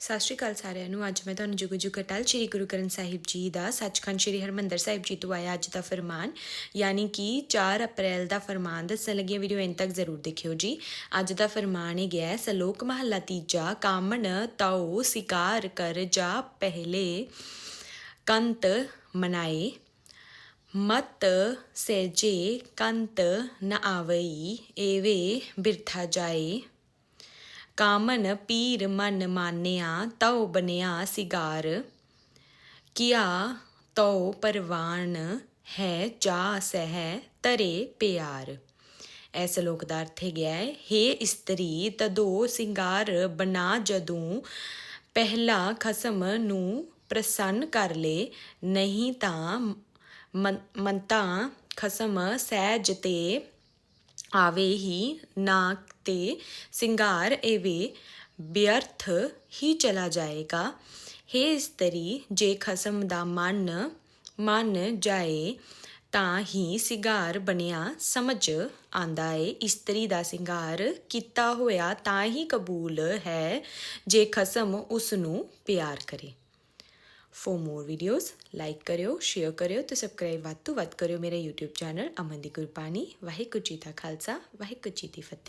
ਸਤਿ ਸ਼੍ਰੀ ਅਕਾਲ ਸਾਰਿਆਂ ਨੂੰ। ਅੱਜ ਮੈਂ ਤੁਹਾਨੂੰ ਜੁਗ ਜੁਗ ਅਟਲ ਸ਼੍ਰੀ ਗੁਰੂ ਗ੍ਰੰਥ ਸਾਹਿਬ ਜੀ ਦਾ ਸੱਚਖੰਡ ਸ਼੍ਰੀ ਹਰਿਮੰਦਰ ਸਾਹਿਬ ਜੀ ਤੋਂ ਆਇਆ ਅੱਜ ਦਾ ਫਰਮਾਨ ਯਾਨੀ ਕਿ 4 ਅਪ੍ਰੈਲ ਦਾ ਫਰਮਾਨ ਦੱਸਣ ਲੱਗੀ ਹਾਂ। ਵੀਡੀਓ ਐਂਡ ਤੱਕ ਜ਼ਰੂਰ ਦੇਖਿਓ ਜੀ। ਅੱਜ ਦਾ ਫਰਮਾਨ ਇਹ ਗਿਆ ਸਲੋਕ ਮਹੱਲਾ ਤੀਜਾ। ਕਾਮਨ ਤਉ ਸਿਕਾਰ ਕਰ ਜਾ ਪਹਿਲੇ ਕੰਤ ਮਨਾਏ ਮਤ ਸਹਿਜੇ ਕੰਤ ਨ ਆਵਈ ਏਵੇ ਬਿਰਥਾ ਜਾਏ ਕਾਮਨ ਪੀਰ ਮਨ ਮਾਨਿਆ ਤਉ ਬਨਿਆ ਸਿਗਾਰ ਕੀਆ ਤਉ ਪਰਵਾਨ ਹੈ ਜਾ ਸਹਿ ਤਰੇ ਪਿਆਰ। ਇਸ ਸਲੋਕ ਦਾ ਅਰਥ ਹੈਗਾ ਹੈ ਹੇ ਇਸਤਰੀ ਤਦੋਂ ਸਿੰਗਾਰ ਬਣਾ ਜਦੋਂ ਪਹਿਲਾ ਖਸਮ ਨੂੰ ਪ੍ਰਸੰਨ ਕਰ ਲੇ ਨਹੀਂ ਤਾਂ ਮੰਤਾ ਖਸਮ ਸਹਿਜ ਤੇ ਆਵੇ ਹੀ ਨਾ ਤੇ ਸਿੰਗਾਰ ਐਵੇਂ ਵਿਅਰਥ ਹੀ ਚਲਾ ਜਾਏਗਾ। ਹੇ ਇਸਤਰੀ ਜੇ ਖਸਮ ਦਾ ਮਨ ਮੰਨ ਜਾਏ ਤਾਂ ਹੀ ਸਿੰਗਾਰ ਬਣਿਆ ਸਮਝ ਆਂਦਾ ਏ। ਇਸਤਰੀ ਦਾ ਸਿੰਗਾਰ ਕੀਤਾ ਹੋਇਆ ਤਾਂ ਹੀ ਕਬੂਲ ਹੈ ਜੇ ਖਸਮ ਉਸ ਨੂੰ ਪਿਆਰ ਕਰੇ। ਫੋਰ ਮੋਰ ਵੀਡੀਓਜ਼ ਲਾਈਕ ਕਰਿਓ, ਸ਼ੇਅਰ ਕਰਿਓ ਤੇ ਸਬਸਕ੍ਰਾਈਬ ਵੱਧ ਤੋਂ ਵੱਧ ਕਰਿਓ ਮੇਰੇ YouTube ਚੈਨਲ ਅਮਨ ਦੀ ਗੁਰਬਾਣੀ। ਵਾਹਿਗੁਰੂ ਜੀ ਦਾ ਖਾਲਸਾ, ਵਾਹਿਗੁਰੂ ਜੀ ਦੀ ਫਤਿਹ।